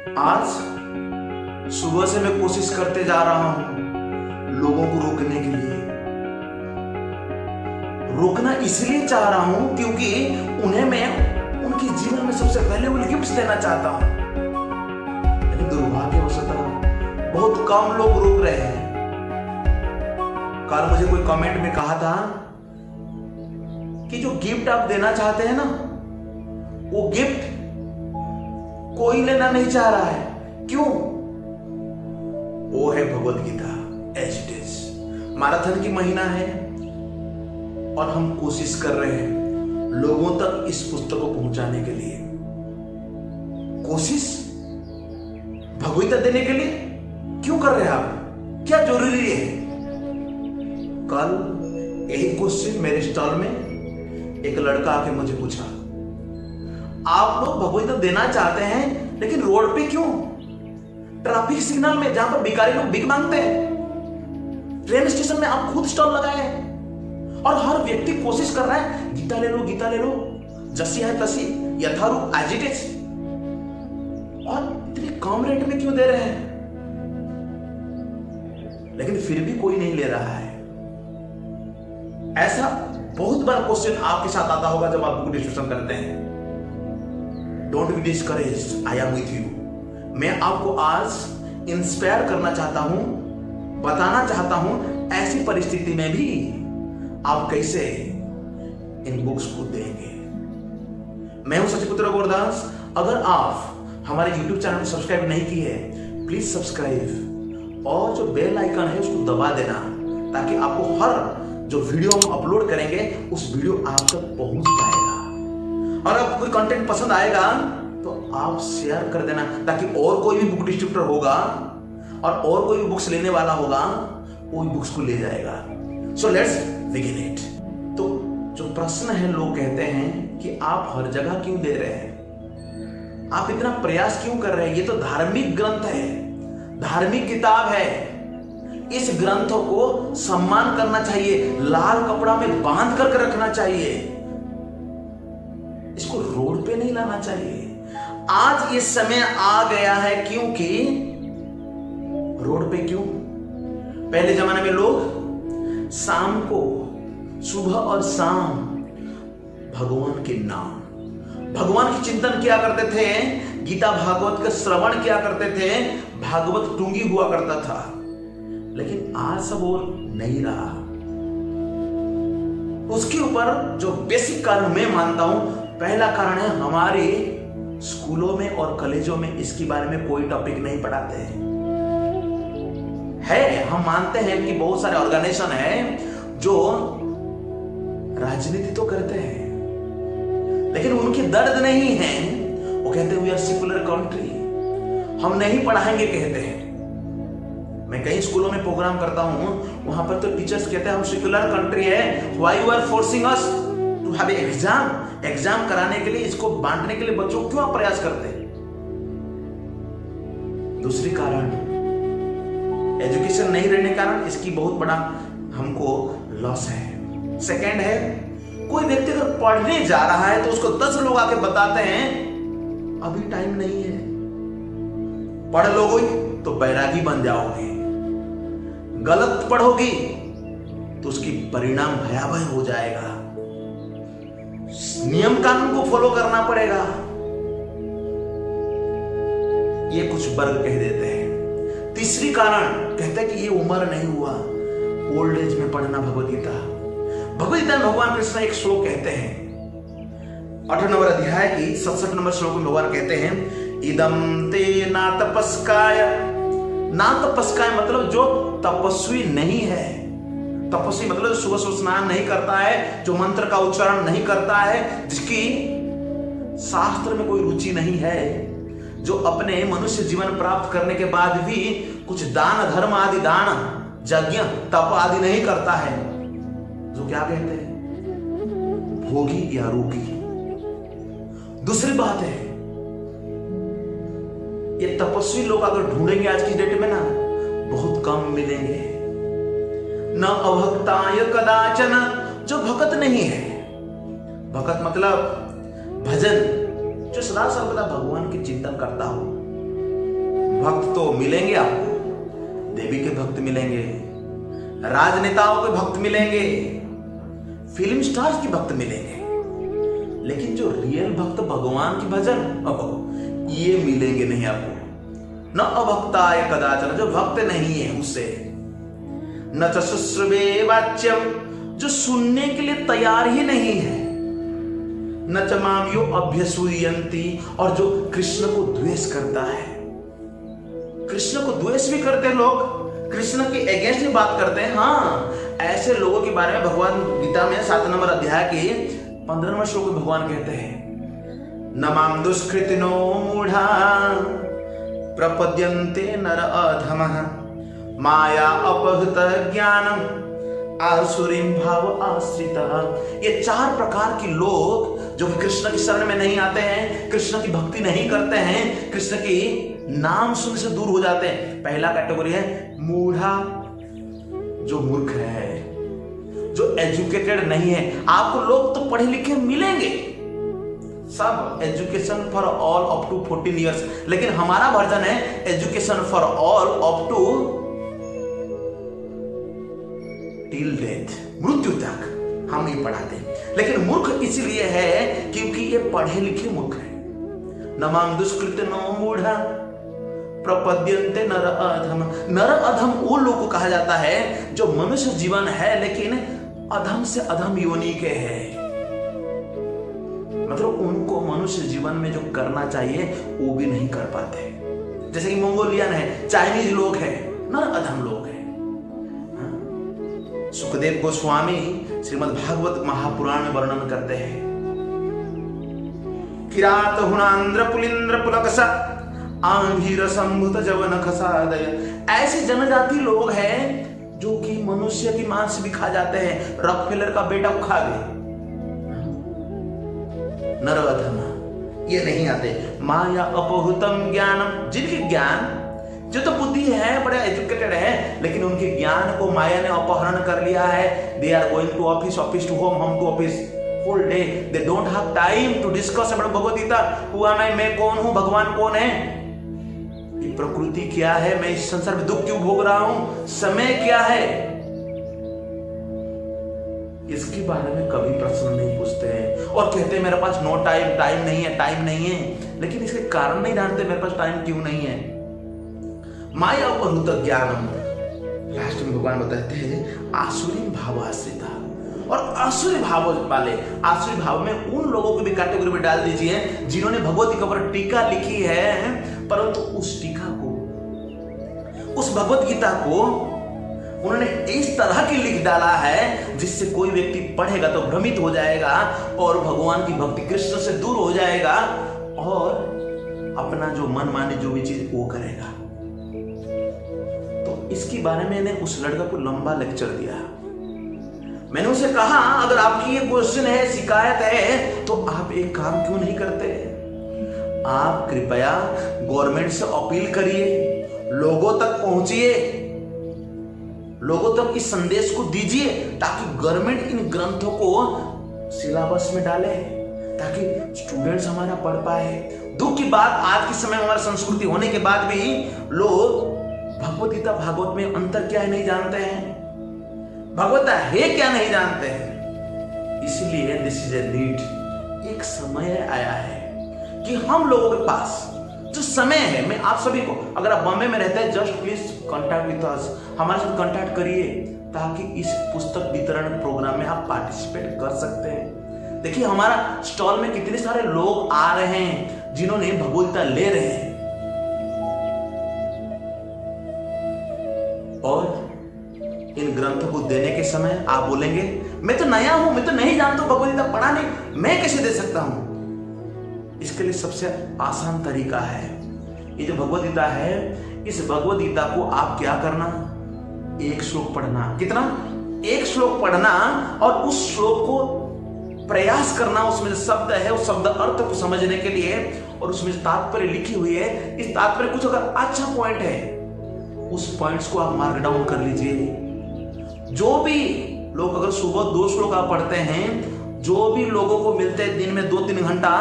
आज सुबह से मैं कोशिश करते जा रहा हूं लोगों को रोकने के लिए। रोकना इसलिए चाह रहा हूं क्योंकि उन्हें मैं उनके जीवन में सबसे वैल्यूएबल गिफ्ट्स देना चाहता हूं। लेकिन दुर्भाग्यवशत बहुत कम लोग रोक रहे हैं। कल मुझे कोई कमेंट में कहा था कि जो गिफ्ट आप देना चाहते हैं ना, वो गिफ्ट कोई लेना नहीं चाह रहा है। क्यों? वो है Bhagavad Gita as it is. Marathon की महीना है और हम कोशिश कर रहे हैं लोगों तक इस पुस्तक को पहुंचाने के लिए। कोशिश भगवत गीता देने के लिए क्यों कर रहे हैं आप? क्या जरूरी है? कल यही क्वेश्चन मेरे स्टॉल में एक लड़का आके मुझे पूछा, आप लोग भगवत गीता देना चाहते हैं लेकिन रोड पे क्यों? ट्रैफिक सिग्नल में जहां पर भिखारी लोग भीख मांगते हैं, ट्रेन स्टेशन में आप खुद स्टॉल लगाए हैं और हर व्यक्ति कोशिश कर रहा है गीता ले लो, गीता ले लो, जैसी है तसी, यथारूप एज इट इज। और इतने कम रेट में क्यों दे रहे हैं? लेकिन फिर भी कोई नहीं ले रहा है। ऐसा बहुत बार क्वेश्चन आपके साथ आता होगा जब आप बुक डिस्कशन करते हैं। Don't be discouraged, I am with you. मैं आपको आज इंस्पायर करना चाहता हूं, बताना चाहता हूं ऐसी परिस्थिति में भी आप कैसे इन बुक्स को देंगे। मैं हूं सचिपुत्र गोरदास। अगर आप हमारे YouTube चैनल को सब्सक्राइब नहीं किए प्लीज सब्सक्राइब और जो बेल आइकन है उसको दबा देना, ताकि आपको हर जो वीडियो हम अपलोड करेंगे उस वीडियो आप तक पहुंच पाएगा। और आपको कोई कंटेंट पसंद आएगा तो आप शेयर कर देना, ताकि और कोई भी बुक डिस्ट्रीब्यूटर होगा और कोई भी बुक्स लेने वाला होगा वो बुक्स को ले जाएगा। So let's begin it. तो जो प्रश्न है, लोग कहते हैं कि आप हर जगह क्यों दे रहे हैं, आप इतना प्रयास क्यों कर रहे हैं? ये तो धार्मिक ग्रंथ है, धार्मिक किताब है, इस ग्रंथ को सम्मान करना चाहिए, लाल कपड़ा में बांध करके रखना चाहिए, इसको रोड पे नहीं लाना चाहिए। आज ये समय आ गया है क्योंकि रोड पे क्यों? पहले जमाने में लोग शाम को, सुबह और शाम भगवान के नाम, भगवान की चिंतन किया करते थे, गीता भागवत का श्रवण किया करते थे, भागवत टूंगी हुआ करता था। लेकिन आज सब और नहीं रहा। उसके ऊपर जो बेसिक कारण मैं मानता हूं, पहला कारण है हमारे स्कूलों में और कॉलेजों में इसके बारे में कोई टॉपिक नहीं पढ़ाते हैं। हम मानते हैं कि बहुत सारे ऑर्गेनाइजेशन है जो राजनीति तो करते हैं लेकिन उनकी दर्द नहीं है। वो कहते हैं वी आर सेकुलर कंट्री, हम नहीं पढ़ाएंगे कहते हैं। मैं कई स्कूलों में प्रोग्राम करता हूं, वहां पर तो टीचर्स कहते हैं हम सेकुलर कंट्री है, why you are forcing us to have exam कराने के लिए, इसको बांटने के लिए बच्चों को क्यों आप प्रयास करते हैं? दूसरी कारण एजुकेशन नहीं रहने कारण इसकी बहुत बड़ा हमको लॉस है। सेकंड है, कोई व्यक्ति अगर पढ़ने जा रहा है तो उसको 10 लोग आके बताते हैं अभी टाइम नहीं है, पढ़ लोगे तो बैरागी बन जाओगे, गलत पढ़ोगी तो उसकी परिणाम भयावह हो जाएगा, नियम कानून को फॉलो करना पड़ेगा। ये कुछ वर्ग कह देते हैं। तीसरी कारण कहते हैं कि ये उम्र नहीं हुआ ओल्ड एज में पढ़ना भगवत गीता। भगवत गीता में भगवान कृष्ण एक श्लोक कहते हैं, 8 नंबर अध्याय की 67 नंबर श्लोक में भगवान कहते हैं, इदम ते ना तपस्काय। ना तपस्काय मतलब जो तपस्वी नहीं है। तपस्वी मतलब जो सुबह सुबह स्नान नहीं करता है, जो मंत्र का उच्चारण नहीं करता है, जिसकी शास्त्र में कोई रुचि नहीं है, जो अपने मनुष्य जीवन प्राप्त करने के बाद भी कुछ दान धर्म आदि, दान यज्ञ तप आदि नहीं करता है, जो क्या कहते हैं भोगी या रोगी। दूसरी बात है, ये तपस्वी लोग अगर ढूंढेंगे आज की डेट में ना, बहुत कम मिलेंगे। न अभक्ताय कदाचन, जो भक्त नहीं है। भक्त मतलब भजन, जो सदा सर्वदा भगवान की चिंतन करता हो, भक्त तो मिलेंगे आपको, देवी के भक्त मिलेंगे, राजनेताओं के भक्त मिलेंगे, फिल्म स्टार्स के भक्त मिलेंगे, लेकिन जो रियल भक्त भगवान की भजन ये मिलेंगे नहीं आपको। न अभक्ताय कदाचन, जो भक्त नहीं है उससे। न च शुश्रवे वाच्यम, जो सुनने के लिए तैयार ही नहीं है। न च माम यो अभ्यसूयन्ति, और जो कृष्ण को द्वेष करता है। कृष्ण को द्वेष भी करते हैं लोग, कृष्ण के अगेंस्ट भी बात करते हैं। हाँ, ऐसे लोगों के बारे में भगवान गीता में 7 नंबर अध्याय के 15वें श्लोक में भगवान कहते हैं, न माम दुष्कृतिनो मूढ़ा प्रपद्यन्ते नर अधमः माया अपहृत ज्ञानम आसुरीं भाव आश्रितः। ये 4 प्रकार के लोग जो कृष्ण की शरण में नहीं आते हैं, कृष्ण की भक्ति नहीं करते हैं, कृष्ण की नाम सुनने से दूर हो जाते हैं। पहला कैटेगरी है मूढ़ा, जो मूर्ख है, जो एजुकेटेड नहीं है। आपको लोग तो पढ़े लिखे मिलेंगे, सब education for all up to 14 years, लेकिन हमारा वर्जन है education for all up to till death, मृत्यु तक हम ही पढ़ाते हैं। लेकिन मूर्ख इसलिए है क्योंकि ये पढ़े लिखे मूर्ख है। नमाम दुष्कृतिनो मूढ़ा प्रपद्यन्ते नर अधम। नर अधम वो लोग को कहा जाता है जो मनुष्य जीवन है लेकिन अधम से अधम योनि के हैं। मतलब उनको मनुष्य जीवन में जो करना चाहिए वो भी नहीं कर पाते। जैसे कि मंगोलियन है, चाइनीज लोग हैं, नर अधम लोग हैं। सुखदेव गोस्वामी श्रीमद् भागवत महापुराण में वर्णन करते हैं, किरात हुणांद्र पुलिंद्र पुलकसा आंभीर संभुत जवन खसादय। ऐसे जनजाति लोग हैं जो कि मनुष्य की मांस भी खा जाते हैं। रॉकफेलर का बेटा को खा गए। नर अधम ये नहीं आते। माया अपहृतम ज्ञानम, जिनकी ज्ञान, जो तो बुद्धि है, बड़े एजुकेटेड है, लेकिन उनके ज्ञान को माया ने अपहरण कर लिया है। They are going to office, office to home, home to office, whole day. They don't have time to discuss about Bhagavad Gita. हुआ मैं कौन हूं, भगवान कौन है, ये प्रकृति क्या है, मैं इस संसार में दुख क्यों भोग रहा हूं, समय क्या है, इसके बारे में कभी प्रश्न नहीं पूछते हैं। और कहते हैं मेरे पास नो टाइम, टाइम नहीं है, टाइम नहीं है, लेकिन इसके कारण नहीं जानते मेरे पास टाइम क्यों नहीं है। माया अपहृत ज्ञानम, लास्ट में भगवान बताते हैं आसुरी भाव आश्रिता। और आसुरी भाव वाले, आसुरी भाव में उन लोगों को भी कैटेगरी में डाल दीजिए जिन्होंने भगवत गीता पर टीका लिखी है, परंतु उस टीका को, उस भगवत गीता को उन्होंने इस तरह की लिख डाला है जिससे कोई व्यक्ति पढ़ेगा तो भ्रमित हो जाएगा और भगवान की भक्ति, कृष्ण से दूर हो जाएगा और अपना जो मन माने जो भी चीज वो करेगा। तो इसके बारे में मैंने उस लड़का को लंबा लेक्चर दिया। मैंने उसे कहा अगर आपकी ये क्वेश्चन है, शिकायत है, तो आप एक काम क्यों नहीं करते, आप कृपया गवर्नमेंट से अपील करिए, लोगों तक पहुंचिए, लोगों तक इस संदेश को दीजिए ताकि गवर्नमेंट इन ग्रंथों को सिलेबस में डाले, ताकि स्टूडेंट्स हमारा पढ़ पाए। दुख की बात, आज के समय में हमारी संस्कृति होने के बाद भी लोग भगवत गीता भागवत में अंतर क्या है नहीं जानते हैं, भगवत है क्या नहीं जानते हैं। इसलिए दिस इज ए नीड, एक समय आया है कि हम लोगों के पास जो समय है, मैं आप सभी को, अगर आप बॉम्बे में रहते हैं, just please contact with us, हमारे साथ कांटेक्ट करिए ताकि इस पुस्तक वितरण प्रोग्राम में आप पार्टिसिपेट कर सकते हैं। देखिए हमारा स्टॉल में कितने सारे लोग आ रहे हैं जिन्होंने भगवद गीता ले रहे हैं, और इन ग्रंथों को देने के समय आप बोलेंगे मैं तो नया हूं, मैं तो नहीं जानता हूं, भगवद गीता पढ़ा नहीं, मैं कैसे दे सकता हूं। इसके लिए सबसे आसान तरीका है, ये जो भगवद गीता है, इस भगवद गीता को आप क्या करना, एक श्लोक पढ़ना। कितना? एक श्लोक पढ़ना और उस श्लोक को प्रयास करना, उसमें जो शब्द है उस शब्द अर्थ को समझने के लिए, और उसमें जो तात्पर्य लिखी हुई है, इस तात्पर्य कुछ अगर अच्छा पॉइंट है उस पॉइंट्स को आप मार्क डाउन कर लीजिए। जो भी लोग अगर सुबह 2 श्लोक आप पढ़ते हैं, जो भी लोगों को मिलते हैं दिन में 2-3 घंटा,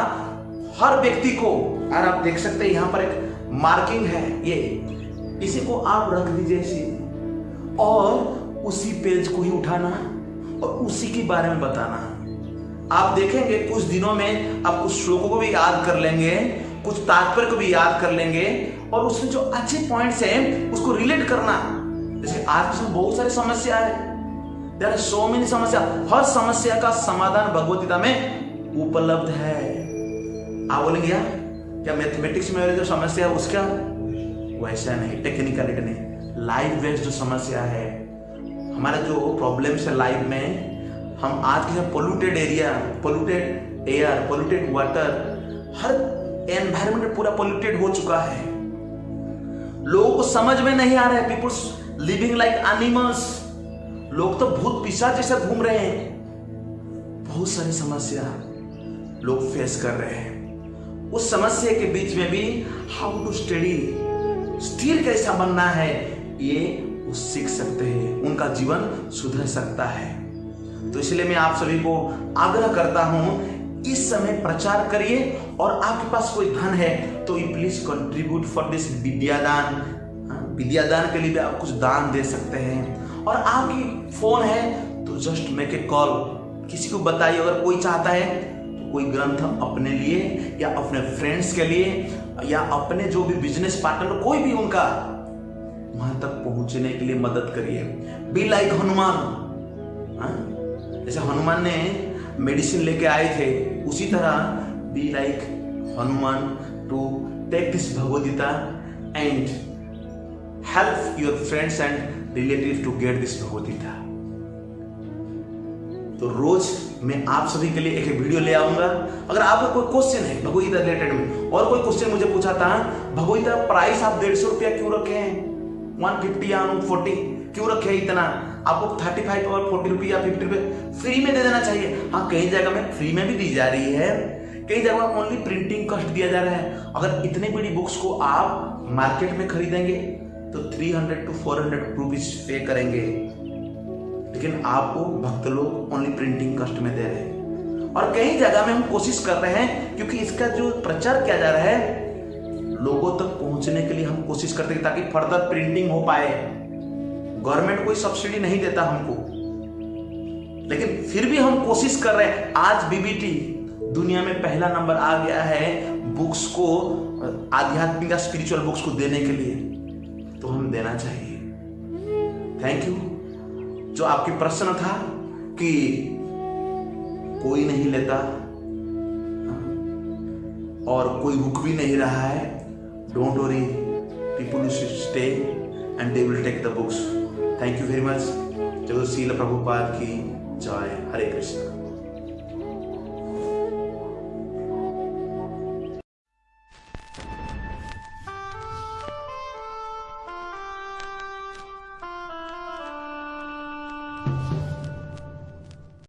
हर व्यक्ति को, और आप देख सकते हैं यहाँ पर एक मार्किंग है ये, इसी को आप रख दीजिए इसी, और उसी पेज को ही उठाना और उसी के बारे में बताना। आप देखेंगे कुछ दिनों में आप कुछ श्लोकों को भी याद कर लेंगे, कुछ तात्पर्य को भी याद कर लेंगे, और उसमें जो अच्छे पॉइंट्स हैं उसको रिलेट करना। जैसे आज के समय बहुत सारी समस्या है, देयर आर सो मेनी समस्या, हर समस्या का समाधान भगवत गीता में उपलब्ध है। आप बोलेंगे यार क्या मैथमेटिक्स में जो समस्या है उसका, वैसा नहीं, टेक्निकलिटी नहीं, लाइफ बेस्ड जो समस्या है, हमारा जो प्रॉब्लम्स है लाइफ में, हम आज के polluted area, polluted air, polluted water, हर एनवायरमेंट पूरा पोल्यूटेड हो चुका है। लोगों को समझ में नहीं आ रहा है, पीपल्स लिविंग लाइक एनिमल्स, लोग तो भूत पिशाच जैसे घूम रहे हैं। बहुत सारी समस्या लोग फेस कर रहे हैं। उस समस्या के बीच में भी हाउ टू स्टडी, स्थिर कैसा बनना है, ये वो सीख सकते हैं, उनका जीवन सुधर सकता है। तो इसलिए मैं आप सभी को आग्रह करता हूं, इस समय प्रचार करिए, और आपके पास कोई धन है तो प्लीज कंट्रीब्यूट फॉर दिस विद्यादान। विद्यादान के लिए भी आप कुछ दान दे सकते हैं। और आपकी फोन है तो जस्ट मेक ए कॉल, किसी को बताइए। अगर कोई चाहता है तो कोई ग्रंथ अपने लिए या अपने फ्रेंड्स के लिए या अपने जो भी बिजनेस पार्टनर, कोई भी उनका वहां तक पहुंचने के लिए मदद करिए। बी लाइक हनुमान, जैसे हनुमान ने मेडिसिन लेके आए थे, उसी तरह be like Hanuman to take this Bhagavad Gita and help your friends and relatives to get this Bhagavad Gita. तो रोज मैं आप सभी के लिए एक वीडियो ले आऊंगा। अगर आपको कोई क्वेश्चन है भगवद गीता रिलेटेड में, और कोई क्वेश्चन मुझे पूछा था, भगवद गीता प्राइस आप 150 रुपया क्यों रखे हैं, 150 या 40 क्यों रखे हैं इतना, आपको 35 और 40 रुपये या 50 रुपये फ्री में दे देना चाहिए। हाँ, कई जगह में फ्री में भी दी जा रही है, कई जगह ओनली प्रिंटिंग कॉस्ट दिया जा रहा है। अगर इतनी बड़ी बुक्स को आप मार्केट में खरीदेंगे तो 300 to 400 रुपीज पे करेंगे, लेकिन आपको भक्त लोग ओनली प्रिंटिंग कॉस्ट में दे रहे हैं। और कई जगह में हम कोशिश कर रहे हैं, क्योंकि इसका जो प्रचार किया जा रहा है लोगों तक पहुंचने के लिए हम कोशिश करते हैं ताकि फर्दर प्रिंटिंग हो पाए। गवर्नमेंट कोई सब्सिडी नहीं देता हमको, लेकिन फिर भी हम कोशिश कर रहे हैं। आज बीबीटी दुनिया में पहला नंबर आ गया है बुक्स को, आध्यात्मिक या स्पिरिचुअल बुक्स को देने के लिए, तो हम देना चाहिए। Thank you. जो आपकी प्रश्न था कि कोई नहीं लेता और कोई रुक भी नहीं रहा है, don't worry, people should stay and they will take the books. Thank you very much. जय श्रील प्रभुपाद की जय। हरे कृष्ण।